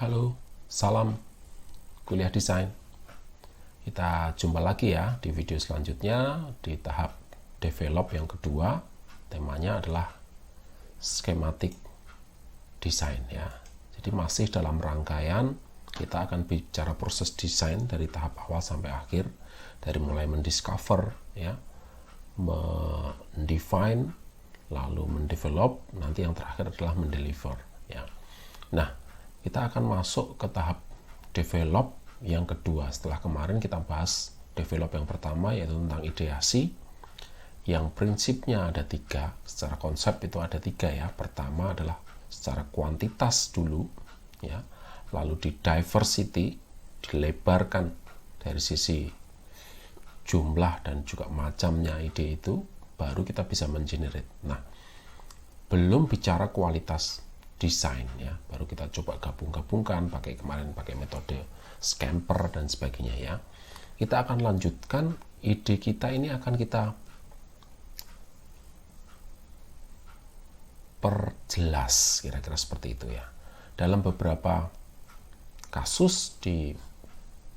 Halo, salam kuliah desain. Kita jumpa lagi ya di video selanjutnya di tahap develop yang kedua. Temanya adalah schematic design ya. Jadi masih dalam rangkaian kita akan bicara proses desain dari tahap awal sampai akhir, dari mulai mendiscover ya, mendefine, lalu mendevelop, nanti yang terakhir adalah mendeliver ya. Nah, kita akan masuk ke tahap develop yang kedua. Setelah kemarin kita bahas develop yang pertama, yaitu tentang ideasi, yang prinsipnya ada 3. Secara konsep itu ada 3 ya. Pertama adalah secara kuantitas dulu ya, lalu di diversity, dilebarkan dari sisi jumlah dan juga macamnya ide itu, baru kita bisa mengenerate. Nah, belum bicara kualitas desain ya, baru kita coba gabung-gabungkan kemarin pakai metode Scamper dan sebagainya ya. Kita akan lanjutkan ide kita ini, akan kita perjelas kira-kira seperti itu ya. Dalam beberapa kasus di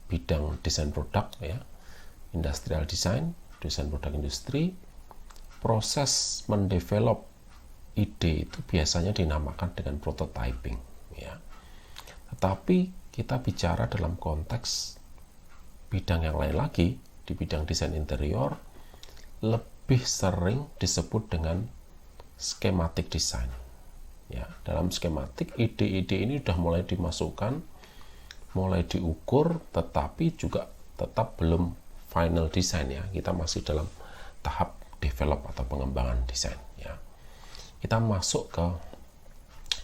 bidang desain produk ya, industrial design, desain produk industri, proses mendevelop ide itu biasanya dinamakan dengan prototyping ya. Tetapi kita bicara dalam konteks bidang yang lain lagi, di bidang desain interior lebih sering disebut dengan schematic design ya. Dalam schematic, ide-ide ini sudah mulai dimasukkan, mulai diukur, tetapi juga tetap belum final design ya. Kita masih dalam tahap develop atau pengembangan desain ya. Kita masuk ke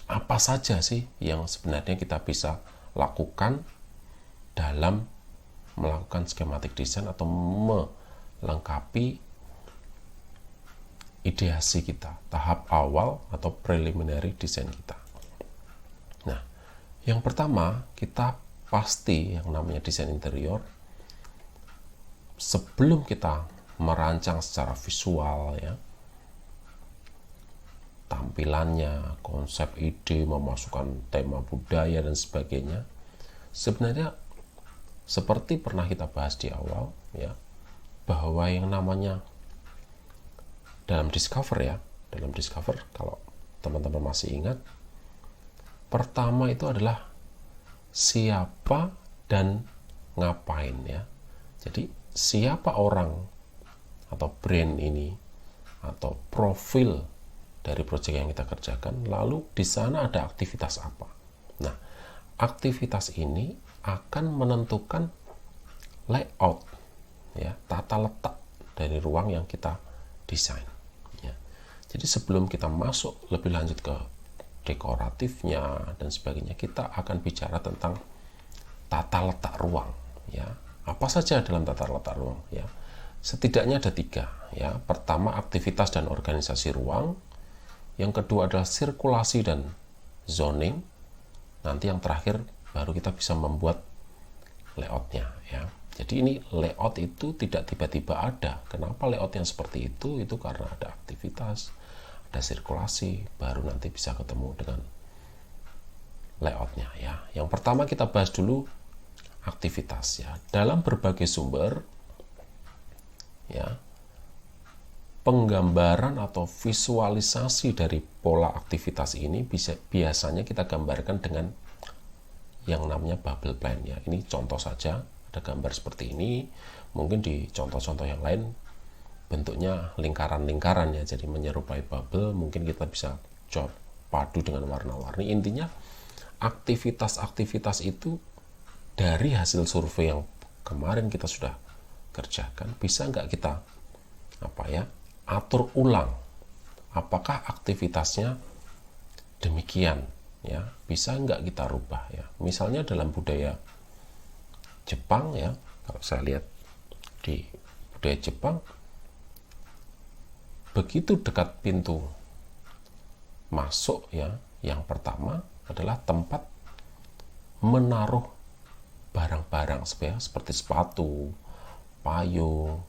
apa saja sih yang sebenarnya kita bisa lakukan dalam melakukan schematic design atau melengkapi ideasi kita, tahap awal atau preliminary design kita. Nah, yang pertama, kita pasti yang namanya desain interior, sebelum kita merancang secara visual ya, tampilannya, konsep ide, memasukkan tema budaya dan sebagainya, sebenarnya seperti pernah kita bahas di awal ya, bahwa yang namanya dalam discover ya, dalam discover kalau teman-teman masih ingat, pertama itu adalah siapa dan ngapain ya. Jadi siapa orang atau brand ini atau profil dari proyek yang kita kerjakan, lalu di sana ada aktivitas apa. Nah, aktivitas ini akan menentukan layout ya, tata letak dari ruang yang kita desain ya. Jadi sebelum kita masuk lebih lanjut ke dekoratifnya dan sebagainya, kita akan bicara tentang tata letak ruang ya. Apa saja dalam tata letak ruang ya? Setidaknya ada 3 ya. Pertama, aktivitas dan organisasi ruang. Yang kedua adalah sirkulasi dan zoning. Nanti yang terakhir baru kita bisa membuat layoutnya ya. Jadi ini layout itu tidak tiba-tiba ada. Kenapa layoutnya seperti itu? Itu karena ada aktivitas, ada sirkulasi, baru nanti bisa ketemu dengan layoutnya ya. Yang pertama kita bahas dulu aktivitas ya. Dalam berbagai sumber ya, penggambaran atau visualisasi dari pola aktivitas ini biasanya kita gambarkan dengan yang namanya bubble plan ya. Ini contoh saja, ada gambar seperti ini. Mungkin di contoh-contoh yang lain bentuknya lingkaran-lingkaran ya, jadi menyerupai bubble. Mungkin kita bisa padu dengan warna-warni. Intinya aktivitas-aktivitas itu dari hasil survei yang kemarin kita sudah kerjakan, bisa nggak kita atur ulang, apakah aktivitasnya demikian ya, bisa nggak kita rubah ya. Misalnya dalam budaya Jepang ya, kalau saya lihat di budaya Jepang, begitu dekat pintu masuk ya, yang pertama adalah tempat menaruh barang-barang seperti sepatu, payung,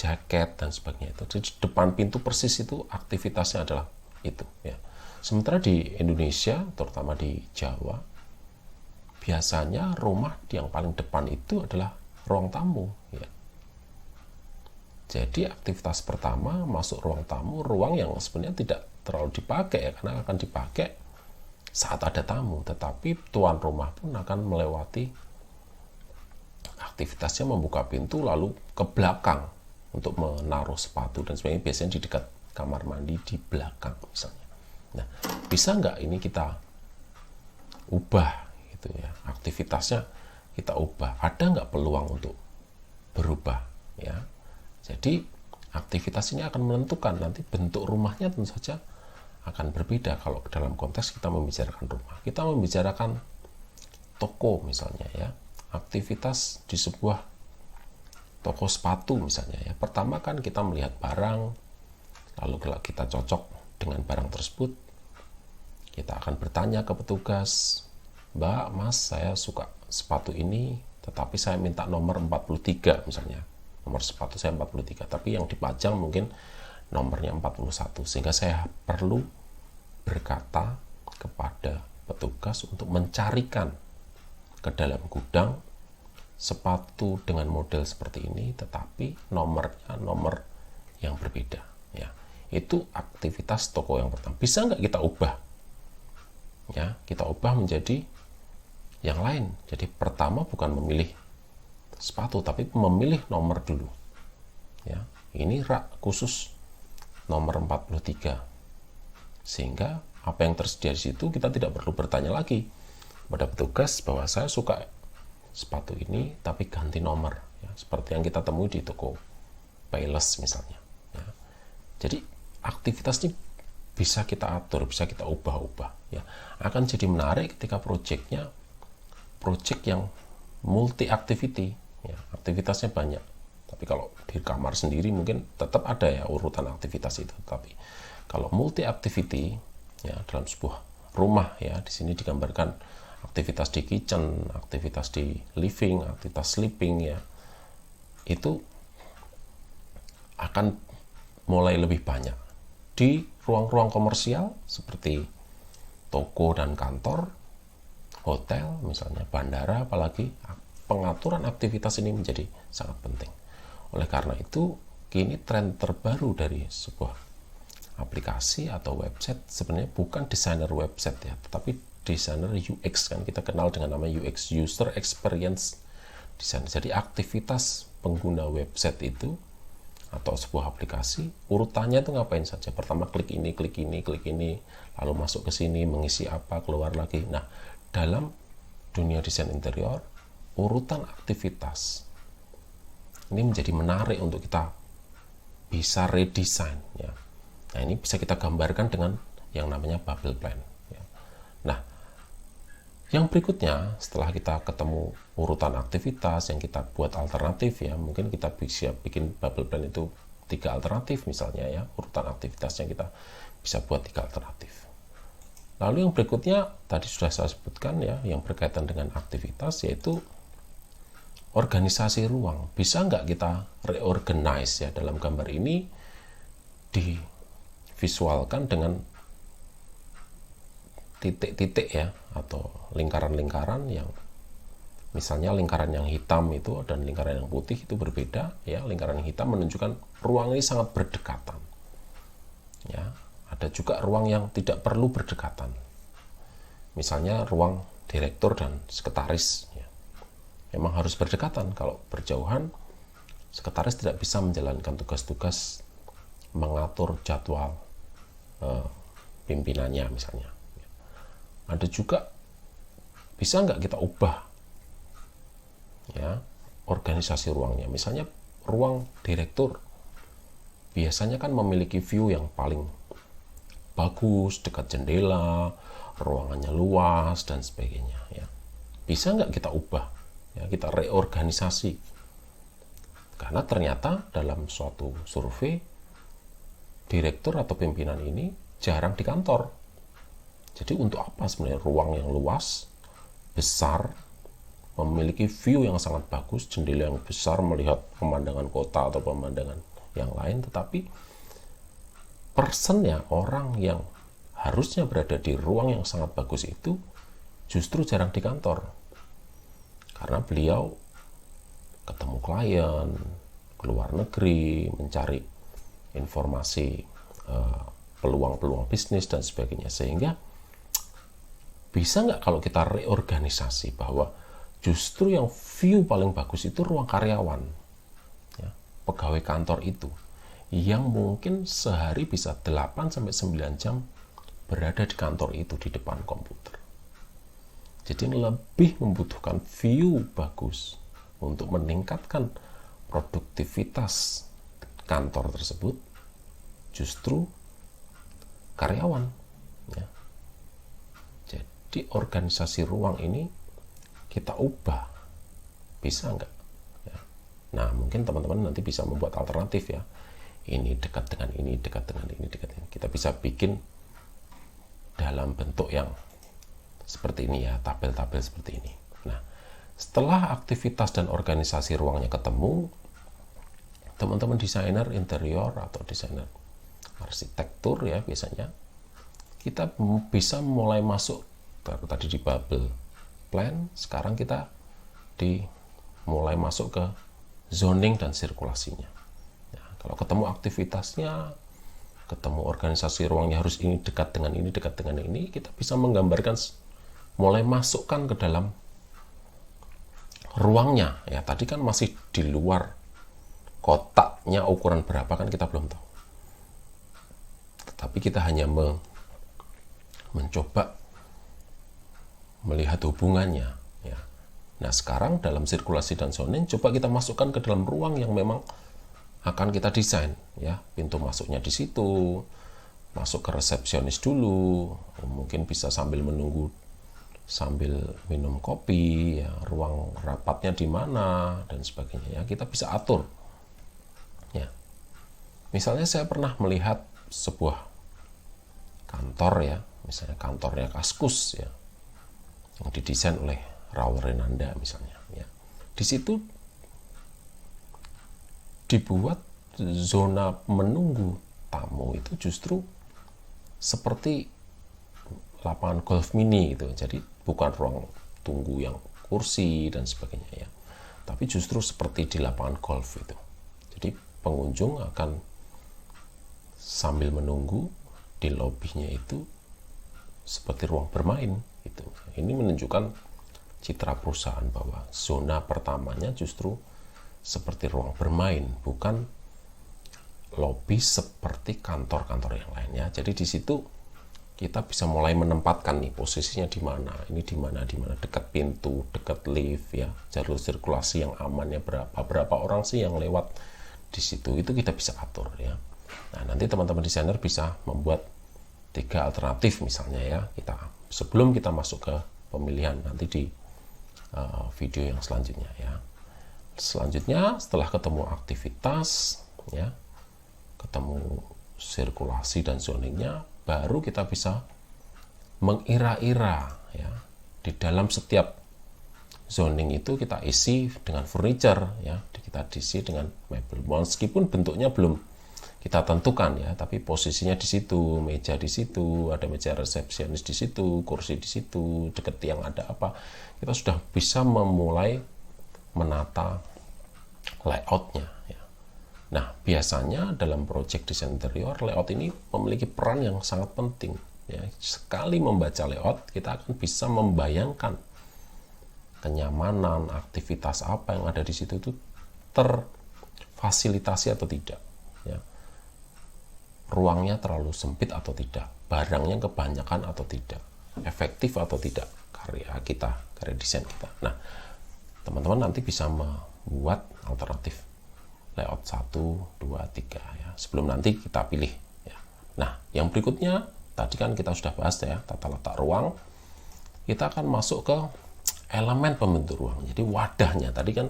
jaket dan sebagainya. Itu di depan pintu persis itu aktivitasnya adalah itu ya. Sementara di Indonesia, terutama di Jawa, biasanya rumah yang paling depan itu adalah ruang tamu, ya. Jadi aktivitas pertama masuk ruang tamu, ruang yang sebenarnya tidak terlalu dipakai ya, karena akan dipakai saat ada tamu, tetapi tuan rumah pun akan melewati aktivitasnya membuka pintu lalu ke belakang untuk menaruh sepatu dan sebagainya, biasanya di dekat kamar mandi di belakang misalnya. Nah, bisa nggak ini kita ubah gitu ya, aktivitasnya kita ubah, ada nggak peluang untuk berubah ya. Jadi aktivitas ini akan menentukan nanti bentuk rumahnya, tentu saja akan berbeda. Kalau dalam konteks kita membicarakan rumah, kita membicarakan toko misalnya ya, aktivitas di sebuah toko sepatu misalnya ya, pertama kan kita melihat barang, lalu kalau kita cocok dengan barang tersebut, kita akan bertanya ke petugas, Mbak, Mas, saya suka sepatu ini, tetapi saya minta nomor 43 misalnya, nomor sepatu saya 43, tapi yang dipajang mungkin nomornya 41, sehingga saya perlu berkata kepada petugas untuk mencarikan ke dalam gudang sepatu dengan model seperti ini, tetapi nomornya nomor yang berbeda ya. Itu aktivitas toko yang pertama. Bisa nggak kita ubah ya, kita ubah menjadi yang lain. Jadi pertama bukan memilih sepatu, tapi memilih nomor dulu ya. Ini rak khusus nomor 43, sehingga apa yang tersedia di situ kita tidak perlu bertanya lagi pada petugas bahwa saya suka sepatu ini tapi ganti nomor ya, seperti yang kita temui di toko Payless misalnya ya. Jadi aktivitas ini bisa kita atur, bisa kita ubah-ubah ya. Akan jadi menarik ketika project yang multi activity ya, aktivitasnya banyak. Tapi kalau di kamar sendiri mungkin tetap ada ya urutan aktivitas itu, tapi kalau multi activity ya dalam sebuah rumah ya, di sini digambarkan aktivitas di kitchen, aktivitas di living, aktivitas sleeping ya, itu akan mulai lebih banyak di ruang-ruang komersial seperti toko dan kantor, hotel misalnya, bandara, apalagi pengaturan aktivitas ini menjadi sangat penting. Oleh karena itu, kini tren terbaru dari sebuah aplikasi atau website sebenarnya bukan desainer website ya, tetapi desainer UX, kan kita kenal dengan nama UX, User Experience Design. Jadi aktivitas pengguna website itu atau sebuah aplikasi, urutannya itu ngapain saja. Pertama klik ini, lalu masuk ke sini, mengisi apa, keluar lagi. Nah, dalam dunia desain interior, urutan aktivitas ini menjadi menarik untuk kita bisa redesign ya. Nah, ini bisa kita gambarkan dengan yang namanya bubble plan ya. Nah, yang berikutnya setelah kita ketemu urutan aktivitas yang kita buat alternatif ya, mungkin kita bisa bikin bubble plan itu 3 alternatif misalnya ya, urutan aktivitas yang kita bisa buat 3 alternatif. Lalu yang berikutnya tadi sudah saya sebutkan ya, yang berkaitan dengan aktivitas, yaitu organisasi ruang. Bisa nggak kita reorganize ya, dalam gambar ini divisualkan dengan titik-titik ya, atau lingkaran-lingkaran yang misalnya lingkaran yang hitam itu dan lingkaran yang putih itu berbeda ya. Lingkaran yang hitam menunjukkan ruang ini sangat berdekatan ya. Ada juga ruang yang tidak perlu berdekatan, misalnya ruang direktur dan sekretaris ya. Memang harus berdekatan, kalau berjauhan sekretaris tidak bisa menjalankan tugas-tugas mengatur jadwal pimpinannya misalnya. Ada juga, bisa nggak kita ubah ya organisasi ruangnya. Misalnya ruang direktur biasanya kan memiliki view yang paling bagus, dekat jendela, ruangannya luas dan sebagainya ya. Bisa nggak kita ubah ya, kita reorganisasi, karena ternyata dalam suatu survei direktur atau pimpinan ini jarang di kantor. Jadi untuk apa sebenarnya ruang yang luas, besar, memiliki view yang sangat bagus, jendela yang besar melihat pemandangan kota atau pemandangan yang lain, tetapi personnya, orang yang harusnya berada di ruang yang sangat bagus itu justru jarang di kantor. karena beliau ketemu klien, keluar negeri, mencari informasi, peluang-peluang bisnis dan sebagainya. Sehingga bisa nggak kalau kita reorganisasi bahwa justru yang view paling bagus itu ruang karyawan, ya, pegawai kantor itu, yang mungkin sehari bisa 8-9 jam berada di kantor itu di depan komputer. Jadi lebih membutuhkan view bagus untuk meningkatkan produktivitas kantor tersebut justru karyawan, ya. Jadi organisasi ruang ini kita ubah, bisa nggak, ya. Nah, mungkin teman-teman nanti bisa membuat alternatif, ya, ini dekat dengan ini, dekat dengan ini, dekat dengan ini. Kita bisa bikin dalam bentuk yang seperti ini, ya, tabel-tabel seperti ini. Nah, setelah aktivitas dan organisasi ruangnya ketemu, teman-teman desainer interior atau desainer arsitektur, ya, biasanya kita bisa mulai masuk tadi di bubble plan. Sekarang kita mulai masuk ke zoning dan sirkulasinya. Nah, kalau ketemu aktivitasnya, ketemu organisasi ruangnya harus ini dekat dengan ini, dekat dengan ini, kita bisa menggambarkan, mulai masukkan ke dalam ruangnya, ya. Tadi kan masih di luar kotaknya, ukuran berapa kan kita belum tahu, tetapi kita hanya mencoba melihat hubungannya, ya. Nah, sekarang dalam sirkulasi dan zoning coba kita masukkan ke dalam ruang yang memang akan kita desain, ya. Pintu masuknya di situ, masuk ke resepsionis dulu, mungkin bisa sambil menunggu, sambil minum kopi, ya, ruang rapatnya di mana dan sebagainya, ya, kita bisa atur, ya. Misalnya saya pernah melihat sebuah kantor, ya, misalnya kantornya Kaskus, ya, yang didesain oleh Raul Renanda misalnya, ya. Di situ dibuat zona menunggu tamu itu justru seperti lapangan golf mini gitu. Jadi bukan ruang tunggu yang kursi dan sebagainya, ya, tapi justru seperti di lapangan golf itu. Jadi pengunjung akan sambil menunggu di lobinya itu seperti ruang bermain itu. Ini menunjukkan citra perusahaan bahwa zona pertamanya justru seperti ruang bermain, bukan lobi seperti kantor-kantor yang lainnya. Jadi di situ kita bisa mulai menempatkan nih posisinya di mana, ini di mana, dekat pintu, dekat lift, ya, jalur sirkulasi yang amannya berapa orang sih yang lewat di situ, itu kita bisa atur, ya. Nah, nanti teman-teman desainer bisa membuat 3 alternatif misalnya, ya, sebelum kita masuk ke pemilihan nanti di video yang selanjutnya, ya. Selanjutnya setelah ketemu aktivitas, ya, ketemu sirkulasi dan zoningnya, baru kita bisa mengira-ira, ya, di dalam setiap zoning itu kita isi dengan furniture, ya, kita isi dengan mebel, meskipun bentuknya belum kita tentukan, ya, tapi posisinya di situ, meja di situ, ada meja resepsionis di situ, kursi di situ, dekat tiang ada apa, kita sudah bisa memulai menata layoutnya, ya. Nah, biasanya dalam proyek desain interior, layout ini memiliki peran yang sangat penting, ya. Sekali membaca layout, kita akan bisa membayangkan kenyamanan, aktivitas apa yang ada di situ itu terfasilitasi atau tidak, ya. Ruangnya terlalu sempit atau tidak, barangnya kebanyakan atau tidak, efektif atau tidak karya kita, karya desain kita. Nah, teman-teman nanti bisa membuat alternatif layout 1, 2, 3, ya, sebelum nanti kita pilih, ya. Nah, yang berikutnya tadi kan kita sudah bahas, ya, tata letak ruang. Kita akan masuk ke elemen pembentuk ruang. Jadi wadahnya tadi kan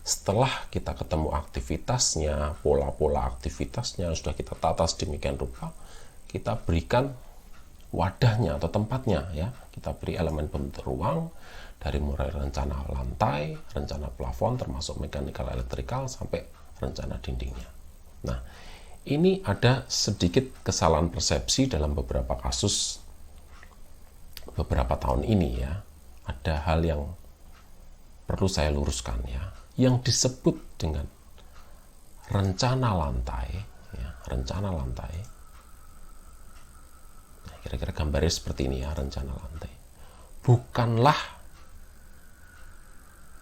setelah kita ketemu aktivitasnya, pola-pola aktivitasnya sudah kita tata sedemikian rupa, kita berikan wadahnya atau tempatnya, ya. Kita beri elemen pembentuk ruang dari mulai rencana lantai, rencana plafon termasuk mechanical electrical sampai rencana dindingnya. Nah, ini ada sedikit kesalahan persepsi dalam beberapa kasus beberapa tahun ini, ya. Ada hal yang perlu saya luruskan ya. Yang disebut dengan rencana lantai, ya, rencana lantai. Nah, kira-kira gambarnya seperti ini ya, rencana lantai. Bukanlah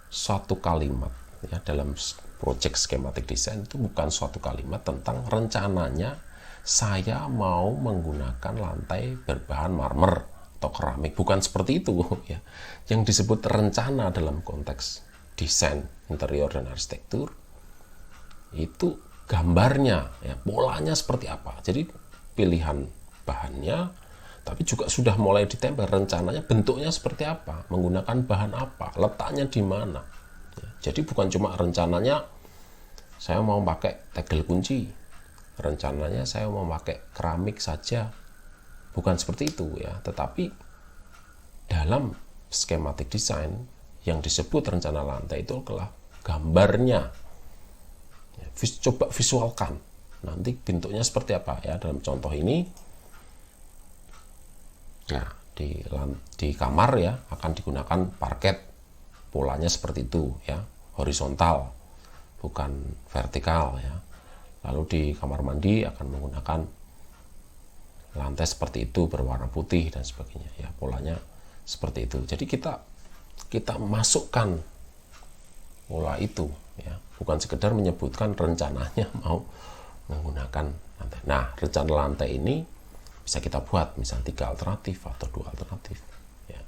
suatu kalimat ya, dalam project schematic design itu bukan suatu kalimat tentang rencananya saya mau menggunakan lantai berbahan marmer atau keramik, bukan seperti itu ya. Yang disebut rencana dalam konteks desain interior dan arsitektur itu gambarnya ya, polanya seperti apa. Jadi pilihan bahannya, tapi juga sudah mulai ditempel rencananya bentuknya seperti apa, menggunakan bahan apa, letaknya di mana ya. Jadi bukan cuma rencananya saya mau pakai tegel kunci, rencananya saya mau pakai keramik saja, bukan seperti itu ya. Tetapi dalam schematic design yang disebut rencana lantai itu adalah gambarnya. Coba visualkan nanti bentuknya seperti apa ya. Dalam contoh ini ya, di kamar ya akan digunakan parket, polanya seperti itu ya, horizontal bukan vertikal ya. Lalu di kamar mandi akan menggunakan lantai seperti itu berwarna putih dan sebagainya ya, polanya seperti itu. Jadi kita masukkan pola itu ya, bukan sekedar menyebutkan rencananya mau menggunakan lantai. Nah, rencana lantai ini bisa kita buat misalnya 3 alternatif atau 2 alternatif ya.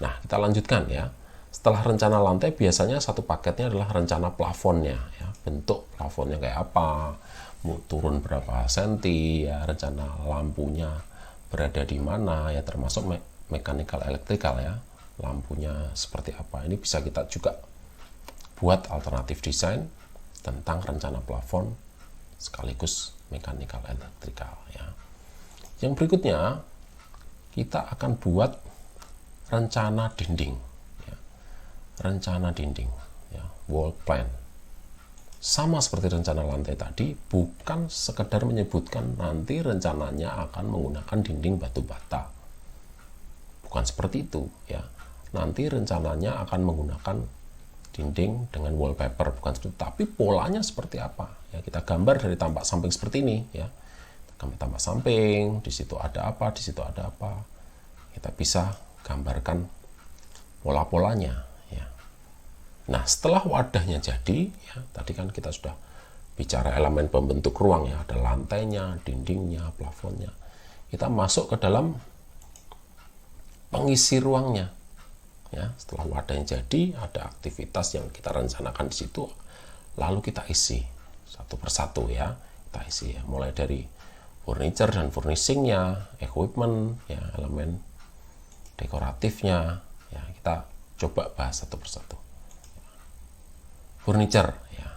Nah, kita lanjutkan ya. Setelah rencana lantai biasanya satu paketnya adalah rencana plafonnya ya, bentuk plafonnya kayak apa, mau turun berapa senti ya, rencana lampunya berada di mana ya, termasuk mechanical elektrikal ya, lampunya seperti apa. Ini bisa kita juga buat alternatif desain tentang rencana plafon sekaligus mechanical elektrikal ya. Yang berikutnya kita akan buat rencana dinding ya. Rencana dinding ya, wall plan. Sama seperti rencana lantai tadi, bukan sekedar menyebutkan nanti rencananya akan menggunakan dinding batu bata, bukan seperti itu ya. Nanti rencananya akan menggunakan dinding dengan wallpaper, bukan seperti itu, tapi polanya seperti apa ya. Kita gambar dari tampak samping seperti ini ya, tampak samping, di situ ada apa, di situ ada apa, kita bisa gambarkan pola-polanya ya. Nah, setelah wadahnya jadi ya, tadi kan kita sudah bicara elemen pembentuk ruang ya, ada lantainya, dindingnya, plafonnya. Kita masuk ke dalam pengisi ruangnya ya. Setelah wadahnya jadi, ada aktivitas yang kita rencanakan di situ, lalu kita isi satu persatu ya. Kita isi ya, mulai dari furniture dan furnishingnya, equipment ya, elemen dekoratifnya ya, kita coba bahas satu persatu. Furniture ya,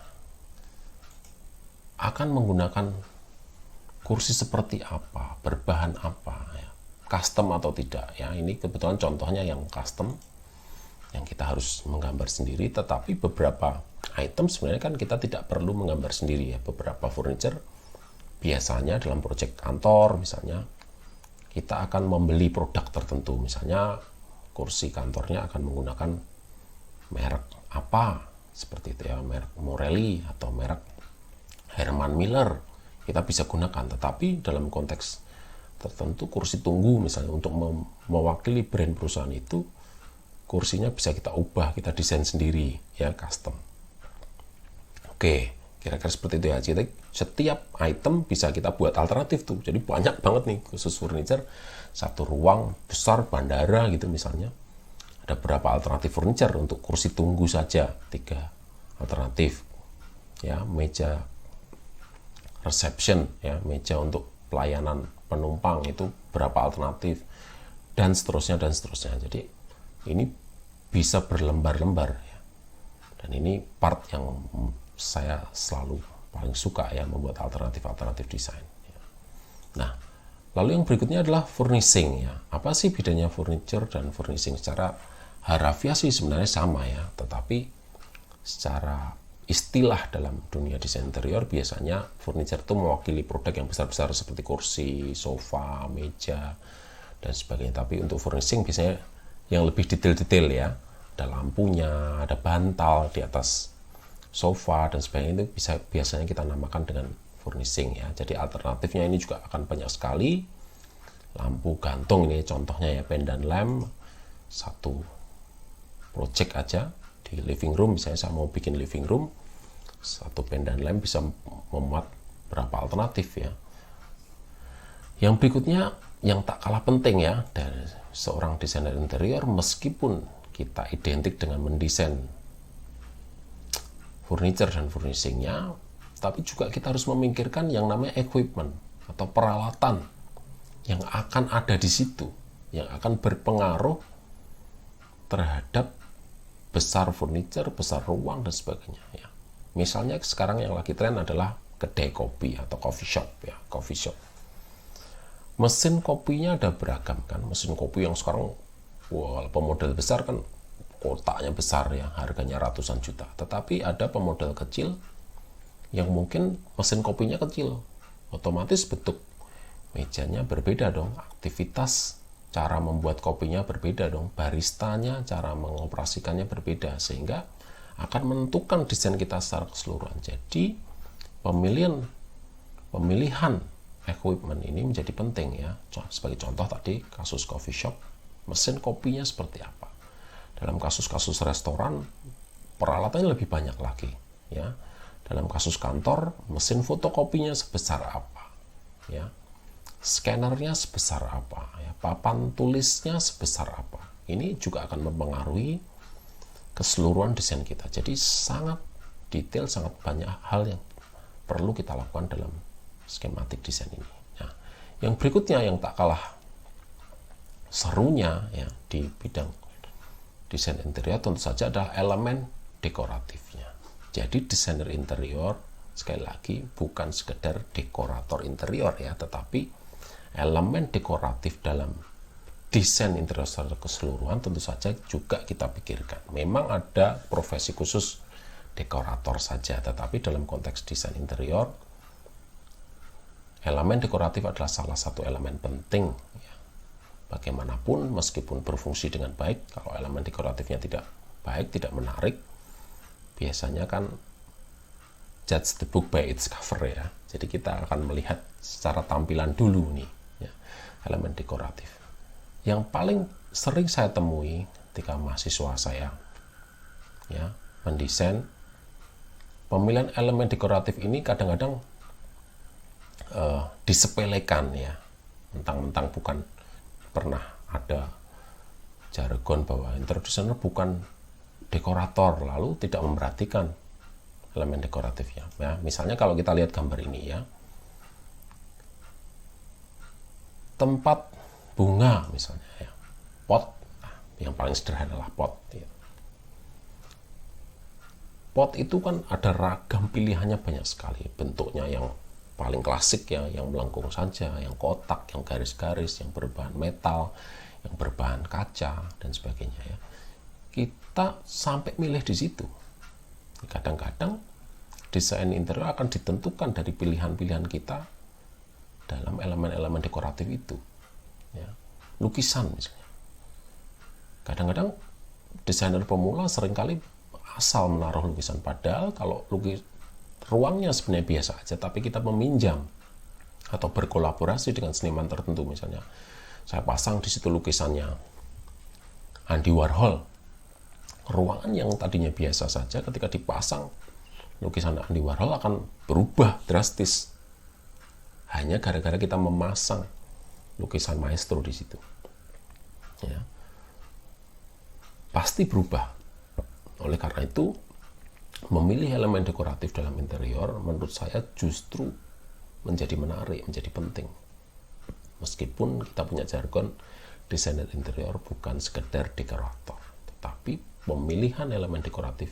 akan menggunakan kursi seperti apa, berbahan apa ya, custom atau tidak ya. Ini kebetulan contohnya yang custom, yang kita harus menggambar sendiri, tetapi beberapa item sebenarnya kan kita tidak perlu menggambar sendiri ya. Beberapa furniture biasanya dalam proyek kantor misalnya kita akan membeli produk tertentu, misalnya kursi kantornya akan menggunakan merek apa seperti itu ya, merek Morelli atau merek Herman Miller, kita bisa gunakan. Tetapi dalam konteks tertentu kursi tunggu misalnya, untuk mewakili brand perusahaan itu, kursinya bisa kita ubah, kita desain sendiri ya, custom. Oke, kira-kira seperti itu ya. Jadi setiap item bisa kita buat alternatif tuh. Jadi banyak banget nih khusus furniture. Satu ruang besar bandara gitu misalnya, ada berapa alternatif furniture. Untuk kursi tunggu saja 3 alternatif ya, meja reception ya, meja untuk pelayanan penumpang itu berapa alternatif, dan seterusnya dan seterusnya. Jadi ini bisa berlembar-lembar ya. Dan ini part yang saya selalu paling suka ya, membuat alternatif desain ya. Nah, lalu yang berikutnya adalah furnishing ya. Apa sih bedanya furniture dan furnishing? Secara harafiah sih sebenarnya sama ya, tetapi secara istilah dalam dunia desain interior biasanya furniture itu mewakili produk yang besar-besar seperti kursi, sofa, meja dan sebagainya. Tapi untuk furnishing biasanya yang lebih detail-detail ya, ada lampunya, ada bantal di atas sofa dan sebagainya, itu biasanya kita namakan dengan furnishing ya. Jadi alternatifnya ini juga akan banyak sekali. Lampu gantung ini contohnya ya, pendant lamp, satu project aja di living room, misalnya saya mau bikin living room, satu pendant lamp bisa memuat berapa alternatif ya. Yang berikutnya yang tak kalah penting ya dari seorang desainer interior, meskipun kita identik dengan mendesain furniture dan furnishingnya, tapi juga kita harus memikirkan yang namanya equipment atau peralatan yang akan ada di situ, yang akan berpengaruh terhadap besar furniture, besar ruang dan sebagainya ya. Misalnya sekarang yang lagi tren adalah kedai kopi atau coffee shop ya, coffee shop. Mesin kopinya ada beragam kan, mesin kopi yang sekarang pemodel besar kan kotaknya besar ya, harganya ratusan juta. Tetapi ada pemodel kecil yang mungkin mesin kopinya kecil, otomatis bentuk mejanya berbeda dong, aktivitas cara membuat kopinya berbeda dong, baristanya cara mengoperasikannya berbeda, sehingga akan menentukan desain kita secara keseluruhan. Jadi pemilihan equipment ini menjadi penting ya. Sebagai contoh tadi kasus coffee shop, mesin kopinya seperti apa. Dalam kasus-kasus restoran, peralatannya lebih banyak lagi ya. Dalam kasus kantor, mesin fotokopinya sebesar apa ya, scannernya sebesar apa ya, papan tulisnya sebesar apa. Ini juga akan mempengaruhi keseluruhan desain kita. Jadi sangat detail, sangat banyak hal yang perlu kita lakukan dalam skematik desain ini. Nah, yang berikutnya yang tak kalah serunya ya di bidang desain interior tentu saja adalah elemen dekoratifnya. Jadi desainer interior sekali lagi bukan sekedar dekorator interior ya, tetapi elemen dekoratif dalam desain interior secara keseluruhan tentu saja juga kita pikirkan. Memang ada profesi khusus dekorator saja, tetapi dalam konteks desain interior, elemen dekoratif adalah salah satu elemen penting ya. Bagaimanapun, meskipun berfungsi dengan baik, kalau elemen dekoratifnya tidak baik, tidak menarik, biasanya kan judge the book by its cover ya. Jadi kita akan melihat secara tampilan dulu nih ya, elemen dekoratif. Yang paling sering saya temui ketika mahasiswa saya ya mendesain, pemilihan elemen dekoratif ini kadang-kadang disepelekan ya, mentang-mentang bukan pernah ada jargon bahwa interior designer bukan dekorator, lalu tidak memperhatikan elemen dekoratifnya ya. Misalnya kalau kita lihat gambar ini ya, tempat bunga misalnya ya, pot, yang paling sederhana lah pot ya. Pot itu kan ada ragam pilihannya, banyak sekali bentuknya, yang paling klasik ya, yang melengkung saja, yang kotak, yang garis-garis, yang berbahan metal, yang berbahan kaca dan sebagainya ya. Kita sampai milih di situ. Kadang-kadang desain interior akan ditentukan dari pilihan-pilihan kita dalam elemen-elemen dekoratif itu ya. Lukisan misalnya, kadang-kadang desainer pemula seringkali asal menaruh lukisan, padahal kalau ruangnya sebenarnya biasa aja, tapi kita meminjam atau berkolaborasi dengan seniman tertentu, misalnya saya pasang di situ lukisannya Andy Warhol, ruangan yang tadinya biasa saja ketika dipasang lukisan Andy Warhol akan berubah drastis hanya gara-gara kita memasang lukisan maestro di situ ya. Pasti berubah. Oleh karena itu, memilih elemen dekoratif dalam interior menurut saya justru menjadi menarik, menjadi penting. Meskipun kita punya jargon desainer interior bukan sekedar dekorator, tetapi pemilihan elemen dekoratif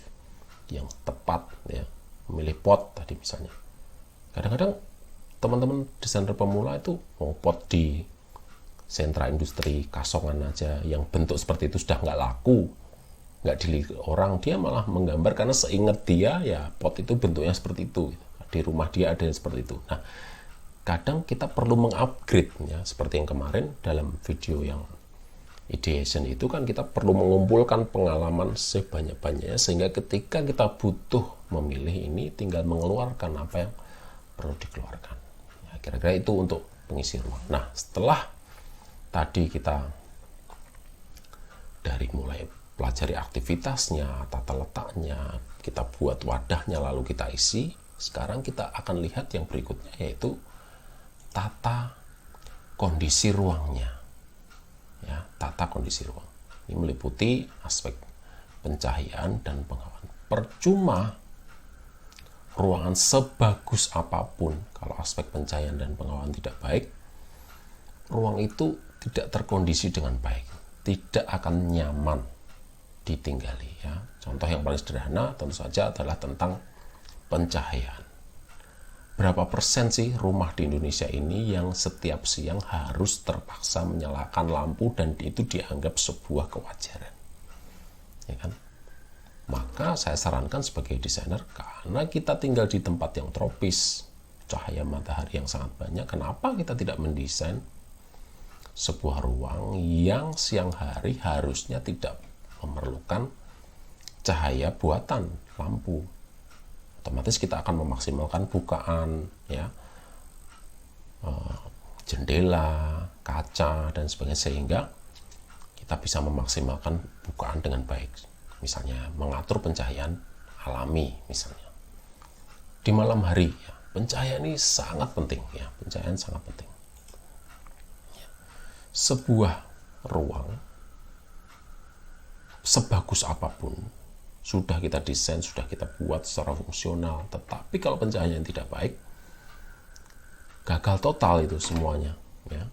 yang tepat ya, memilih pot tadi misalnya. Kadang-kadang teman-teman desainer pemula itu mau pot di sentra industri kasongan aja, yang bentuk seperti itu sudah nggak laku, nggak dilihat orang, dia malah menggambar karena seingat dia ya pot itu bentuknya seperti itu, di rumah dia ada yang seperti itu. Nah, kadang kita perlu mengupgrade ya, seperti yang kemarin dalam video yang Ideation itu kan kita perlu mengumpulkan pengalaman sebanyak-banyaknya sehingga ketika kita butuh memilih ini tinggal mengeluarkan apa yang perlu dikeluarkan. Ya, kira-kira itu untuk pengisi ruang. Nah, setelah tadi kita dari mulai pelajari aktivitasnya, tata letaknya, kita buat wadahnya lalu kita isi, sekarang kita akan lihat yang berikutnya yaitu tata kondisi ruangnya. Ya, tata kondisi ruang. Ini meliputi aspek pencahayaan dan penghawaan. Percuma ruangan sebagus apapun kalau aspek pencahayaan dan penghawaan tidak baik, ruang itu tidak terkondisi dengan baik, tidak akan nyaman ditinggali. Ya. Contoh yang paling sederhana tentu saja adalah tentang pencahayaan. Berapa persen sih rumah di Indonesia ini yang setiap siang harus terpaksa menyalakan lampu dan itu dianggap sebuah kewajaran, ya kan? Maka saya sarankan sebagai desainer, karena kita tinggal di tempat yang tropis, cahaya matahari yang sangat banyak, kenapa kita tidak mendesain sebuah ruang yang siang hari harusnya tidak memerlukan cahaya buatan lampu. Otomatis kita akan memaksimalkan bukaan, ya, jendela, kaca, dan sebagainya, sehingga kita bisa memaksimalkan bukaan dengan baik. Misalnya mengatur pencahayaan alami, misalnya di malam hari, ya, pencahayaan ini sangat penting, ya, pencahayaan sangat penting. Ya. Sebuah ruang sebagus apapun sudah kita desain, sudah kita buat secara fungsional, tetapi kalau pencahayaan tidak baik, gagal total itu semuanya. Ya.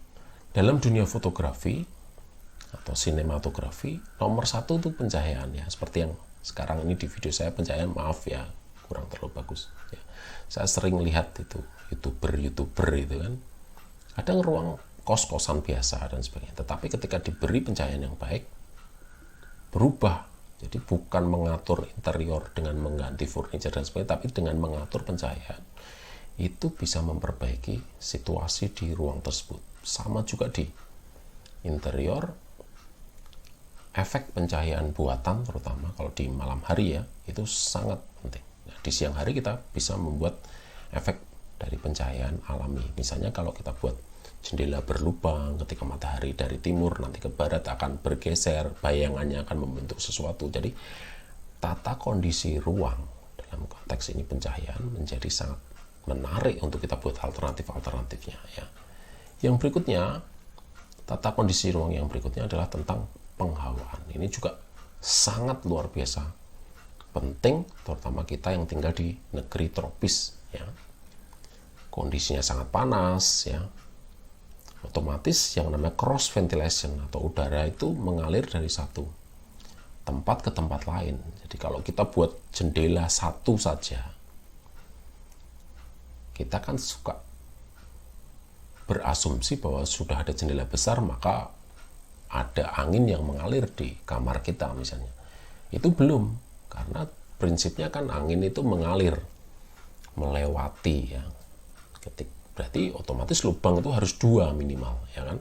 Dalam dunia fotografi atau sinematografi, nomor satu itu pencahayaan, ya. Seperti yang sekarang ini di video saya, pencahayaan, maaf ya, kurang terlalu bagus. Ya. Saya sering lihat itu youtuber itu kan, kadang ruang kos-kosan biasa dan sebagainya, tetapi ketika diberi pencahayaan yang baik, berubah. Jadi bukan mengatur interior dengan mengganti furniture dan sebagainya, tapi dengan mengatur pencahayaan itu bisa memperbaiki situasi di ruang tersebut. Sama juga di interior, efek pencahayaan buatan terutama kalau di malam hari, ya, itu sangat penting. Nah, di siang hari kita bisa membuat efek dari pencahayaan alami. Misalnya kalau kita buat jendela berlubang, ketika matahari dari timur nanti ke barat akan bergeser, bayangannya akan membentuk sesuatu. Jadi tata kondisi ruang dalam konteks ini pencahayaan menjadi sangat menarik untuk kita buat alternatif-alternatifnya, ya. Yang berikutnya, tata kondisi ruang yang berikutnya adalah tentang penghawaan. Ini juga sangat luar biasa penting, terutama kita yang tinggal di negeri tropis, ya. Kondisinya sangat panas, ya. Otomatis yang namanya cross ventilation atau udara itu mengalir dari satu tempat ke tempat lain. Jadi kalau kita buat jendela satu saja, kita kan suka berasumsi bahwa sudah ada jendela besar maka ada angin yang mengalir di kamar kita misalnya. Itu belum, karena prinsipnya kan angin itu mengalir melewati, ya. Berarti otomatis lubang itu harus 2 minimal, ya kan,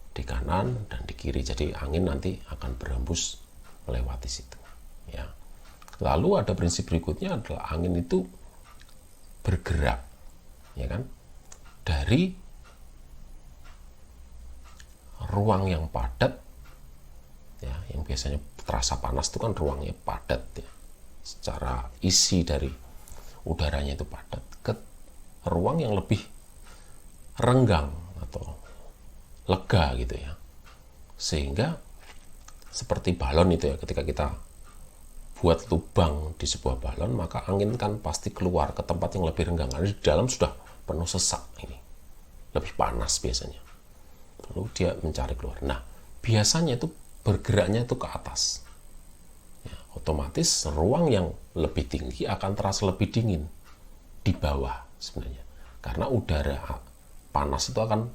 di kanan dan di kiri, jadi angin nanti akan berhembus melewati situ, ya. Lalu ada prinsip berikutnya adalah angin itu bergerak, ya kan, dari ruang yang padat, ya, yang biasanya terasa panas itu kan ruangnya padat, ya, secara isi dari udaranya itu padat, ke ruang yang lebih renggang atau lega gitu, ya, sehingga seperti balon itu, ya, ketika kita buat lubang di sebuah balon maka angin kan pasti keluar ke tempat yang lebih renggang, karena di dalam sudah penuh sesak, ini lebih panas biasanya, lalu dia mencari keluar. Nah, biasanya itu bergeraknya itu ke atas, ya, otomatis ruang yang lebih tinggi akan terasa lebih dingin di bawah sebenarnya, karena udara panas itu akan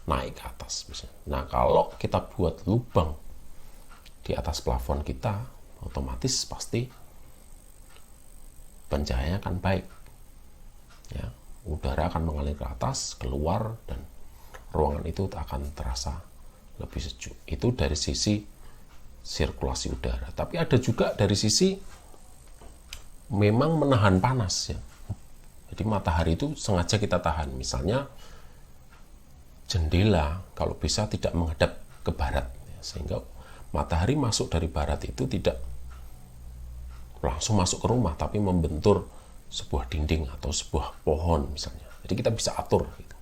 naik ke atas misalnya. Nah, kalau kita buat lubang di atas plafon kita, otomatis pasti pencahayaannya akan baik, ya, udara akan mengalir ke atas, keluar, dan ruangan itu akan terasa lebih sejuk. Itu dari sisi sirkulasi udara. Tapi ada juga dari sisi memang menahan panas ya. Jadi matahari itu sengaja kita tahan. Misalnya jendela kalau bisa tidak menghadap ke barat ya, sehingga matahari masuk dari barat itu tidak langsung masuk ke rumah, tapi membentur sebuah dinding atau sebuah pohon misalnya. Jadi kita bisa atur gitu.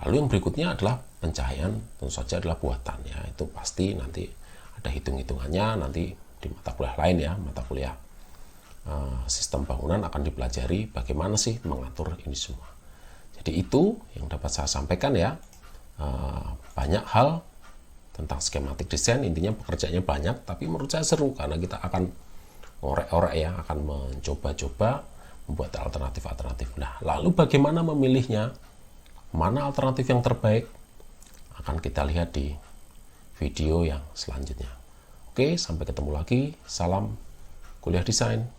Lalu yang berikutnya adalah pencahayaan, tentu saja adalah buatan ya. Itu pasti nanti ada hitung-hitungannya nanti di mata kuliah lain ya, mata kuliah sistem bangunan akan dipelajari bagaimana sih mengatur ini semua. Jadi itu yang dapat saya sampaikan ya. Banyak hal tentang skematik desain, intinya pekerjaannya banyak, tapi menurut saya seru karena kita akan ngorek-ngorek ya, akan mencoba-coba membuat alternatif-alternatif. Nah, lalu bagaimana memilihnya? Mana alternatif yang terbaik? Akan kita lihat di video yang selanjutnya. Oke, sampai ketemu lagi. Salam kuliah desain.